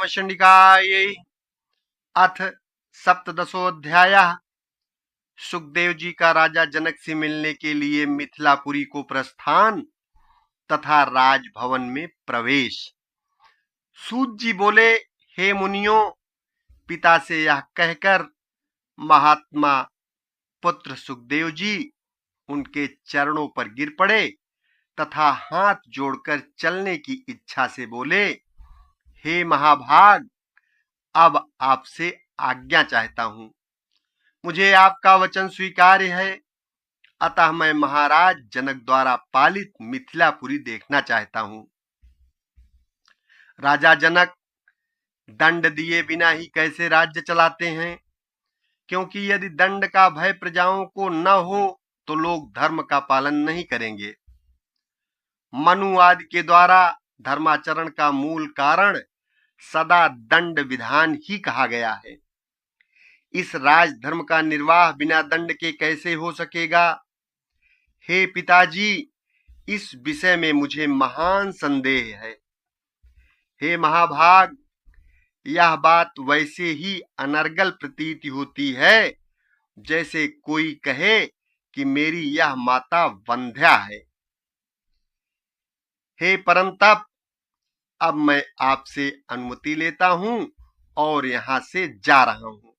नमशंडिकायै। अथ सप्तदशोऽध्यायः। सुखदेव जी का राजा जनक से मिलने के लिए मिथिलापुरी को प्रस्थान तथा राजभवन में प्रवेश। सूत जी बोले, हे मुनियों, पिता से यह कहकर महात्मा पुत्र सुखदेव जी उनके चरणों पर गिर पड़े तथा हाथ जोड़कर चलने की इच्छा से बोले, हे महाभाग, अब आपसे आज्ञा चाहता हूं। मुझे आपका वचन स्वीकार्य है, अतः मैं महाराज जनक द्वारा पालित मिथिलापुरी देखना चाहता हूं। राजा जनक दंड दिए बिना ही कैसे राज्य चलाते हैं, क्योंकि यदि दंड का भय प्रजाओं को न हो तो लोग धर्म का पालन नहीं करेंगे। मनु आदि के द्वारा धर्माचरण का मूल कारण सदा दंड विधान ही कहा गया है। इस राजधर्म का निर्वाह बिना दंड के कैसे हो सकेगा? हे पिताजी, इस विषय में मुझे महान संदेह है। हे महाभाग, यह बात वैसे ही अनर्गल प्रतीत होती है जैसे कोई कहे कि मेरी यह माता वंध्या है। हे परंतप, अब मैं आपसे अनुमति लेता हूं और यहां से जा रहा हूं।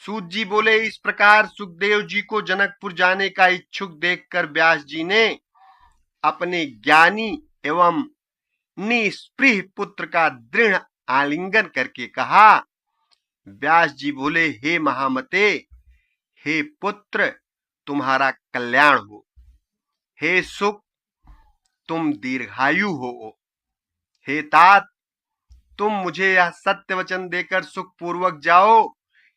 सूत जी बोले, इस प्रकार सुखदेव जी को जनकपुर जाने का इच्छुक देखकर व्यास जी ने अपने ज्ञानी एवं निस्पृह पुत्र का दृढ़ आलिंगन करके कहा। व्यास जी बोले, हे महामते, हे पुत्र, तुम्हारा कल्याण हो। हे सुख, तुम दीर्घायु हो। हे तात, तुम मुझे यह सत्य वचन देकर सुख पूर्वक जाओ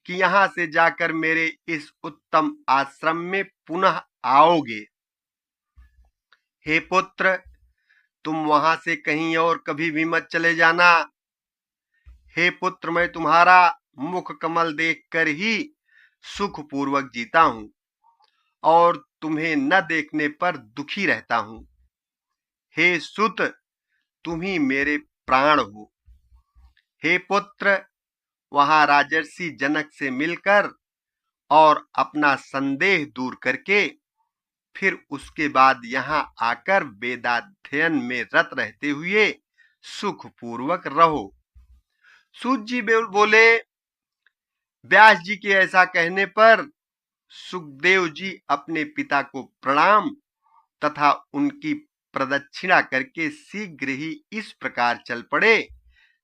कि यहां से जाकर मेरे इस उत्तम आश्रम में पुनः आओगे। हे पुत्र, तुम वहां से कहीं और कभी भी मत चले जाना। हे पुत्र, मैं तुम्हारा मुख कमल देखकर ही सुख पूर्वक जीता हूं और तुम्हें न देखने पर दुखी रहता हूं। हे सुत, तुम ही मेरे प्राण हो। हे पुत्र, वहां राजर्षि जनक से मिलकर और अपना संदेह दूर करके फिर उसके बाद यहां आकर वेदाध्ययन में रत रहते हुए सुख पूर्वक रहो। सूत जी बोले, व्यास जी के ऐसा कहने पर सुखदेव जी अपने पिता को प्रणाम तथा उनकी प्रदक्षिणा करके शीघ्र ही इस प्रकार चल पड़े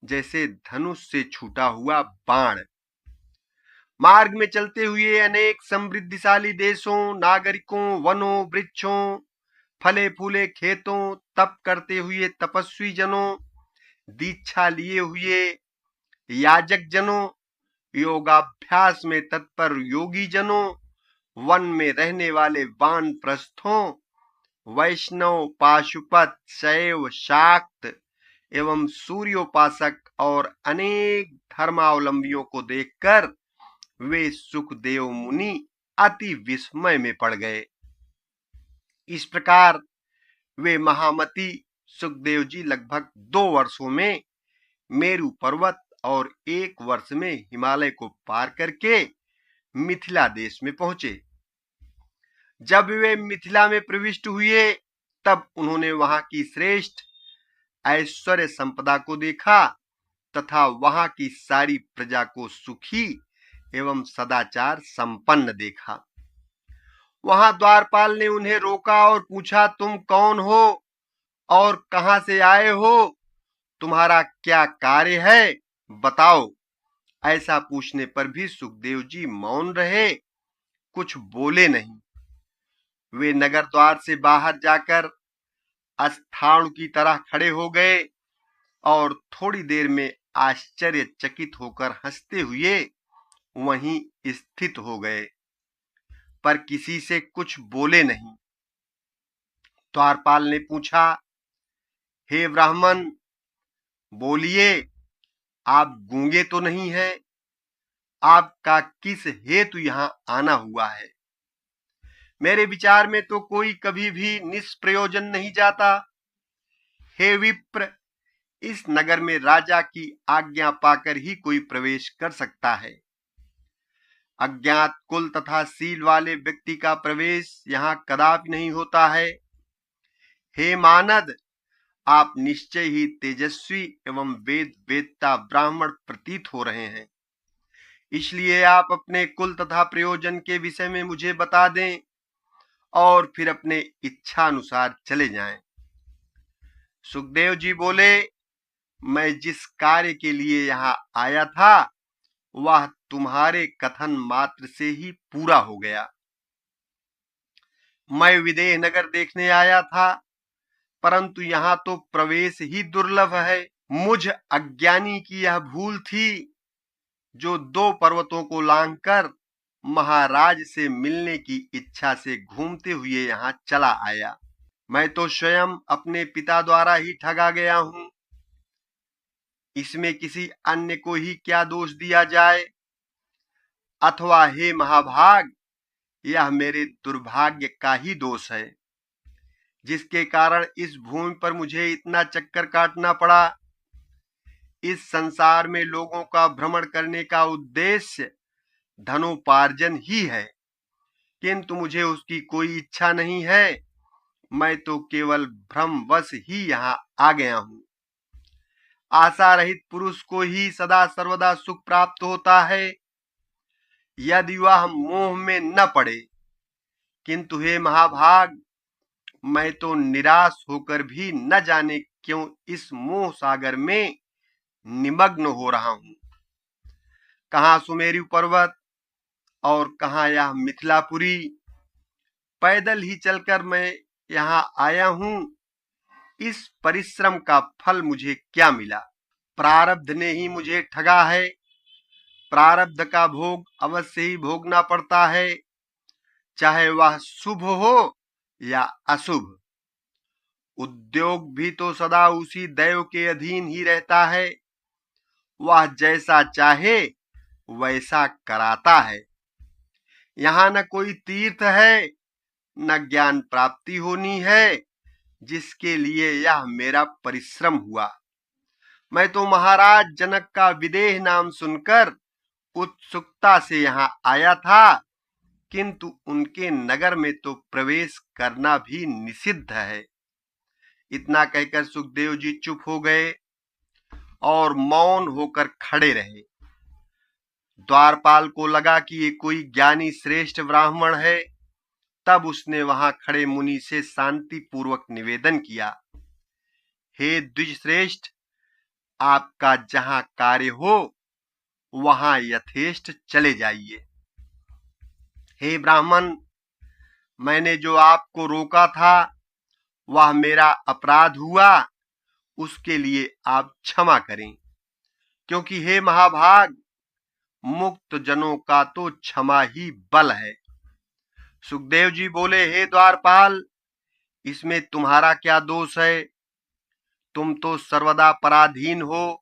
जैसे धनुष से छूटा हुआ बाण। मार्ग में चलते हुए अनेक समृद्धिशाली देशों, नागरिकों, वनों, वृक्षों, फले फूले खेतों, तप करते हुए तपस्वी जनों, दीक्षा लिए हुए याजक जनों, योगाभ्यास में तत्पर योगी जनों, वन में रहने वाले वानप्रस्थों, वैष्णव, पाशुपत, शैव, शाक्त एवं सूर्योपासक और अनेक धर्मावलंबियों को देखकर वे सुखदेव मुनि अति विस्मय में पड़ गए। इस प्रकार वे महामती सुखदेव जी लगभग 2 वर्षों में मेरु पर्वत और 1 वर्ष में हिमालय को पार करके मिथिला देश में पहुंचे। जब वे मिथिला में प्रविष्ट हुए तब उन्होंने वहां की श्रेष्ठ ऐश्वर्य संपदा को देखा तथा वहां की सारी प्रजा को सुखी एवं सदाचार संपन्न देखा। वहां द्वारपाल ने उन्हें रोका और पूछा, तुम कौन हो और कहां से आए हो? तुम्हारा क्या कार्य है, बताओ। ऐसा पूछने पर भी सुखदेव जी मौन रहे, कुछ बोले नहीं। वे नगर द्वार से बाहर जाकर अस्थाणु की तरह खड़े हो गए और थोड़ी देर में आश्चर्यचकित होकर हंसते हुए वहीं स्थित हो गए, पर किसी से कुछ बोले नहीं। द्वारपाल ने पूछा, हे ब्राह्मण, बोलिए, आप गूंगे तो नहीं हैं? आपका किस हेतु यहां आना हुआ है? मेरे विचार में तो कोई कभी भी निष्प्रयोजन नहीं जाता। हे विप्र, इस नगर में राजा की आज्ञा पाकर ही कोई प्रवेश कर सकता है। अज्ञात कुल तथा सील वाले व्यक्ति का प्रवेश यहाँ कदापि नहीं होता है। हे मानद, आप निश्चय ही तेजस्वी एवं वेद वेदता ब्राह्मण प्रतीत हो रहे हैं, इसलिए आप अपने कुल तथा प्रयोजन के विषय में मुझे बता दें और फिर अपने इच्छा अनुसार चले जाएं। सुखदेव जी बोले, मैं जिस कार्य के लिए यहाँ आया था वह तुम्हारे कथन मात्र से ही पूरा हो गया। मैं विदेह नगर देखने आया था, परंतु यहाँ तो प्रवेश ही दुर्लभ है। मुझ अज्ञानी की यह भूल थी जो 2 पर्वतों को लांघकर महाराज से मिलने की इच्छा से घूमते हुए यहाँ चला आया। मैं तो स्वयं अपने पिता द्वारा ही ठगा गया हूँ। इसमें किसी अन्य को ही क्या दोष दिया जाए? अथवा हे महाभाग, यह मेरे दुर्भाग्य का ही दोष है, जिसके कारण इस भूमि पर मुझे इतना चक्कर काटना पड़ा। इस संसार में लोगों का भ्रमण करने का उद्देश्य धनोपार्जन ही है, किंतु मुझे उसकी कोई इच्छा नहीं है। मैं तो केवल भ्रमवश ही यहाँ आ गया हूँ। आशा रहित पुरुष को ही सदा सर्वदा सुख प्राप्त होता है, यदि वह मोह में न पड़े। किंतु हे महाभाग, मैं तो निराश होकर भी न जाने क्यों इस मोह सागर में निमग्न हो रहा हूँ। कहाँ सुमेरु पर्वत और कहाँ यह मिथिलापुरी। पैदल ही चलकर मैं यहाँ आया हूँ। इस परिश्रम का फल मुझे क्या मिला? प्रारब्ध ने ही मुझे ठगा है। प्रारब्ध का भोग अवश्य ही भोगना पड़ता है, चाहे वह शुभ हो या अशुभ। उद्योग भी तो सदा उसी दैव के अधीन ही रहता है। वह जैसा चाहे वैसा कराता है। यहाँ न कोई तीर्थ है, न ज्ञान प्राप्ति होनी है, जिसके लिए यह मेरा परिश्रम हुआ। मैं तो महाराज जनक का विदेह नाम सुनकर उत्सुकता से यहाँ आया था, किंतु उनके नगर में तो प्रवेश करना भी निषिद्ध है। इतना कहकर सुखदेव जी चुप हो गए और मौन होकर खड़े रहे। द्वारपाल को लगा कि ये कोई ज्ञानी श्रेष्ठ ब्राह्मण है। तब उसने वहां खड़े मुनि से शांति पूर्वक निवेदन किया, हे द्विजश्रेष्ठ, आपका जहां कार्य हो वहां यथेष्ट चले जाइए। हे ब्राह्मण, मैंने जो आपको रोका था वह मेरा अपराध हुआ, उसके लिए आप क्षमा करें, क्योंकि हे महाभाग, मुक्त जनों का तो क्षमा ही बल है। सुखदेव जी बोले, हे द्वारपाल, इसमें तुम्हारा क्या दोष है? तुम तो सर्वदा पराधीन हो।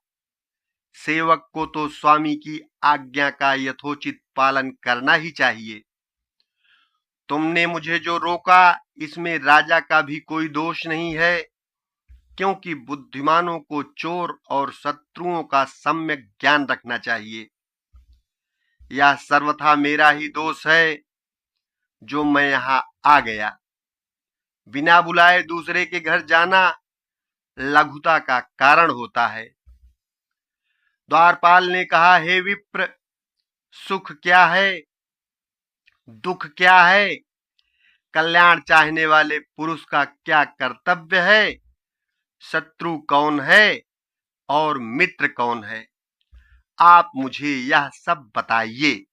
सेवक को तो स्वामी की आज्ञा का यथोचित पालन करना ही चाहिए। तुमने मुझे जो रोका, इसमें राजा का भी कोई दोष नहीं है, क्योंकि बुद्धिमानों को चोर और शत्रुओं का सम्यक ज्ञान रखना चाहिए। यह सर्वथा मेरा ही दोष है जो मैं यहाँ आ गया। बिना बुलाए दूसरे के घर जाना लघुता का कारण होता है। द्वारपाल ने कहा, हे विप्र, सुख क्या है, दुख क्या है, कल्याण चाहने वाले पुरुष का क्या कर्तव्य है, शत्रु कौन है और मित्र कौन है, आप मुझे यह सब बताइए।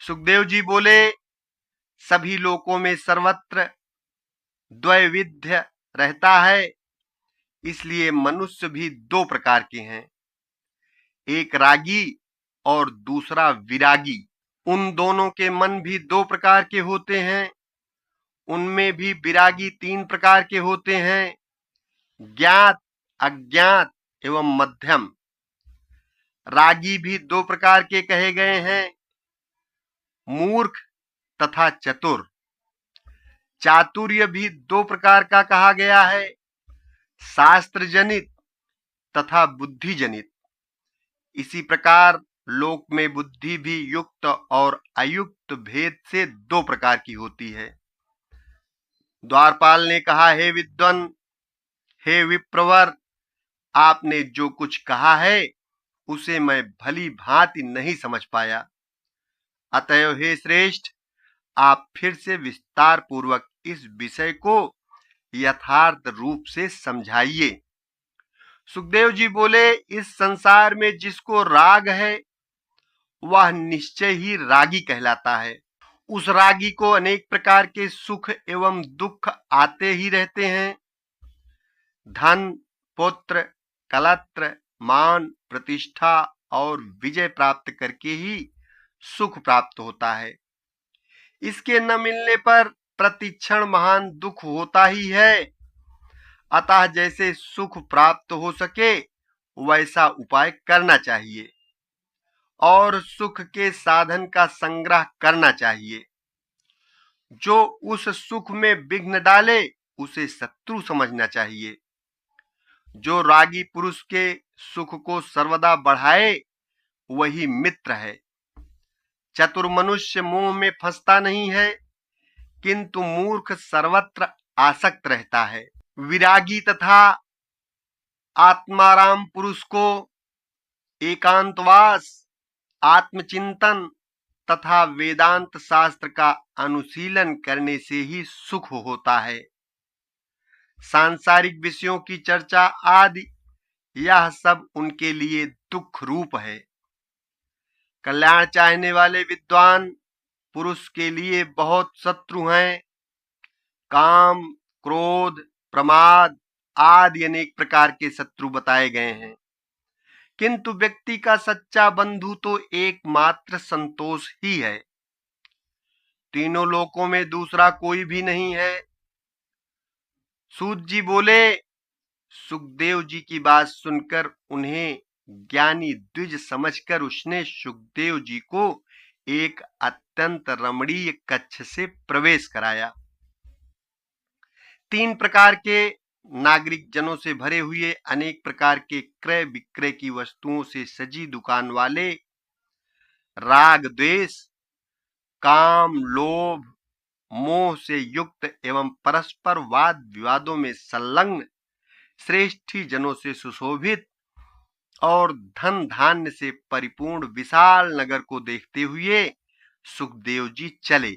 सुखदेव जी बोले, सभी लोकों में सर्वत्र द्वैविध्य रहता है, इसलिए मनुष्य भी 2 प्रकार के हैं, एक रागी और दूसरा विरागी। उन दोनों के मन भी 2 प्रकार के होते हैं। उनमें भी विरागी 3 प्रकार के होते हैं, ज्ञात, अज्ञात एवं मध्यम। रागी भी 2 प्रकार के कहे गए हैं, मूर्ख तथा चतुर। चातुर्य भी 2 प्रकार का कहा गया है, शास्त्र जनित तथा बुद्धि जनित। इसी प्रकार लोक में बुद्धि भी युक्त और अयुक्त भेद से दो प्रकार की होती है। द्वारपाल ने कहा, हे विद्वान, हे विप्रवर, आपने जो कुछ कहा है उसे मैं भली भांति नहीं समझ पाया। अतएव हे श्रेष्ठ, आप फिर से विस्तार पूर्वक इस विषय को यथार्थ रूप से समझाइए। सुखदेव जी बोले, इस संसार में जिसको राग है वह निश्चय ही रागी कहलाता है। उस रागी को अनेक प्रकार के सुख एवं दुख आते ही रहते हैं। धन, पुत्र, कलत्र, मान, प्रतिष्ठा और विजय प्राप्त करके ही सुख प्राप्त होता है। इसके न मिलने पर प्रतिक्षण महान दुख होता ही है। अतः जैसे सुख प्राप्त हो सके वैसा उपाय करना चाहिए और सुख के साधन का संग्रह करना चाहिए। जो उस सुख में विघ्न डाले उसे शत्रु समझना चाहिए। जो रागी पुरुष के सुख को सर्वदा बढ़ाए वही मित्र है। चतुर मनुष्य मोह में फंसता नहीं है, किंतु मूर्ख सर्वत्र आसक्त रहता है। विरागी तथा आत्माराम पुरुष को एकांतवास, आत्मचिंतन तथा वेदांत शास्त्र का अनुशीलन करने से ही सुख होता है। सांसारिक विषयों की चर्चा आदि यह सब उनके लिए दुख रूप है। कल्याण चाहने वाले विद्वान पुरुष के लिए बहुत शत्रु हैं। काम, क्रोध, प्रमाद आदि अनेक प्रकार के शत्रु बताए गए हैं, किंतु व्यक्ति का सच्चा बंधु तो एकमात्र संतोष ही है। तीनों लोकों में दूसरा कोई भी नहीं है। सूत जी बोले, सुखदेव जी की बात सुनकर उन्हें ज्ञानी द्विज समझकर उसने सुखदेव जी को एक अत्यंत रमणीय कक्ष से प्रवेश कराया। 3 प्रकार के नागरिक जनों से भरे हुए अनेक प्रकार के क्रय विक्रय की वस्तुओं से सजी दुकान वाले, राग द्वेष, काम, लोभ, मोह से युक्त एवं परस्पर वाद विवादों में संलग्न श्रेष्ठी जनों से सुशोभित और धन धान्य से परिपूर्ण विशाल नगर को देखते हुए सुखदेव जी चले।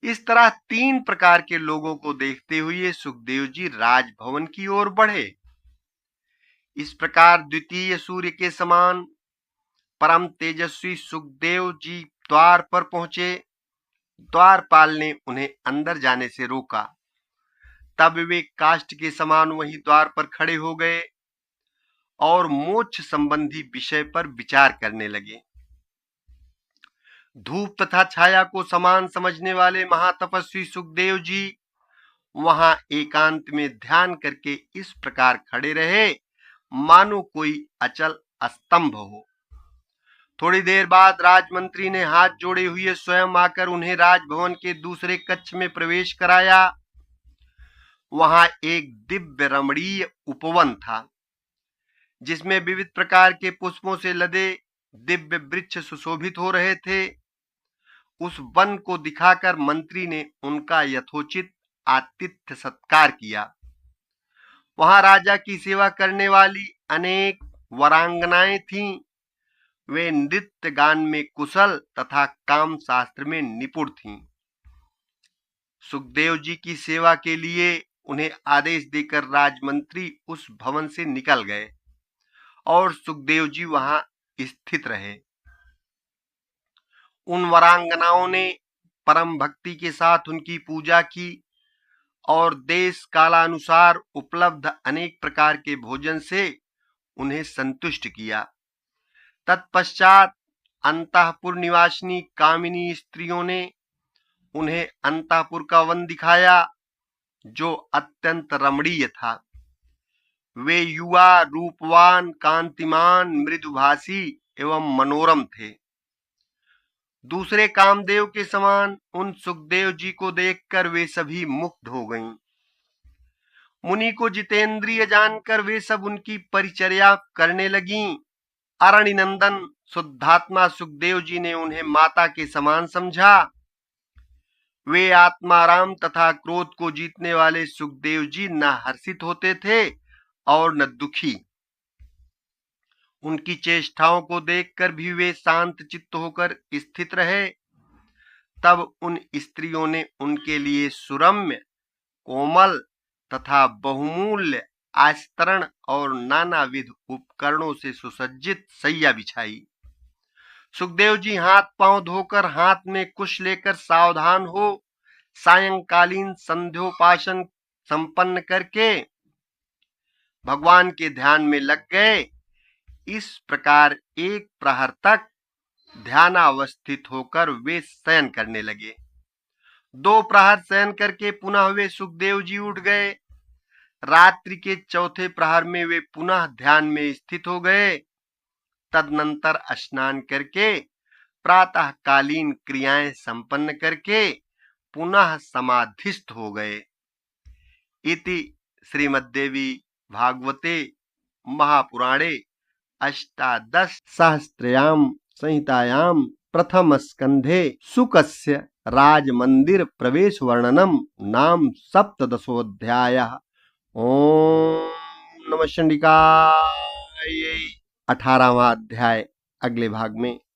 इस तरह 3 प्रकार के लोगों को देखते हुए सुखदेव जी राजभवन की ओर बढ़े। इस प्रकार द्वितीय सूर्य के समान परम तेजस्वी सुखदेव जी द्वार पर पहुंचे। द्वारपाल ने उन्हें अंदर जाने से रोका। तब वे काष्ठ के समान वहीं द्वार पर खड़े हो गए और मोक्ष संबंधी विषय पर विचार करने लगे। धूप तथा छाया को समान समझने वाले महातपस्वी सुखदेव जी वहां एकांत में ध्यान करके इस प्रकार खड़े रहे मानो कोई अचल स्तंभ हो। थोड़ी देर बाद राजमंत्री ने हाथ जोड़े हुए स्वयं आकर उन्हें राजभवन के दूसरे कक्ष में प्रवेश कराया। वहां एक दिव्य रमणीय उपवन था, जिसमें विविध प्रकार के पुष्पों से लदे दिव्य वृक्ष सुशोभित हो रहे थे। उस वन को दिखाकर मंत्री ने उनका यथोचित आतिथ्य सत्कार किया। वहां राजा की सेवा करने वाली अनेक वरांगनाएं थीं। वे नृत्य गान में कुशल तथा काम शास्त्र में निपुण थीं। सुखदेव जी की सेवा के लिए उन्हें आदेश देकर राजमंत्री उस भवन से निकल गए और सुखदेव जी वहां स्थित रहे। उन वरांगनाओं ने परम भक्ति के साथ उनकी पूजा की और देश कालानुसार उपलब्ध अनेक प्रकार के भोजन से उन्हें संतुष्ट किया। तत्पश्चात अंतःपुर निवासिनी कामिनी स्त्रियों ने उन्हें अंतःपुर का वन दिखाया, जो अत्यंत रमणीय था। वे युवा, रूपवान, कांतिमान, मृदुभाषी एवं मनोरम थे। दूसरे कामदेव के समान उन सुखदेव जी को देखकर वे सभी मुग्ध हो गईं। मुनि को जितेंद्रिय जानकर वे सब उनकी परिचर्या करने लगीं। अरण्य नंदन शुद्धात्मा सुखदेव जी ने उन्हें माता के समान समझा। वे आत्माराम तथा क्रोध को जीतने वाले सुखदेव जी न हर्षित होते थे और न दुखी। उनकी चेष्टाओं को देखकर भी वे शांत चित्त होकर स्थित रहे। तब उन स्त्रियों ने उनके लिए सुरम्य, कोमल तथा बहुमूल्य आस्तरण और नानाविध उपकरणों से सुसज्जित शैया बिछाई। सुखदेव जी हाथ पांव धोकर हाथ में कुश लेकर सावधान हो सायंकालीन संध्योपासन संपन्न करके भगवान के ध्यान में लग गए। इस प्रकार एक प्रहर तक ध्यानावस्थित होकर वे शयन करने लगे। 2 प्रहर शयन करके पुनः वे सुखदेव जी उठ गए। रात्रि के चौथे प्रहर में वे पुनः ध्यान में स्थित हो गए। तदनंतर स्नान करके प्रातःकालीन क्रियाएं संपन्न करके पुनः समाधिस्थ हो गए। इति श्रीमद्देवी भागवते महापुराणे अष्टादश सहस्त्रयाम संहितायाम प्रथम स्कंधे शुकस्य राजमंदिर प्रवेश वर्णनम नाम सप्तदशोऽध्यायः। ओम नमः चंडिकाय। 18वां अध्याय अगले भाग में।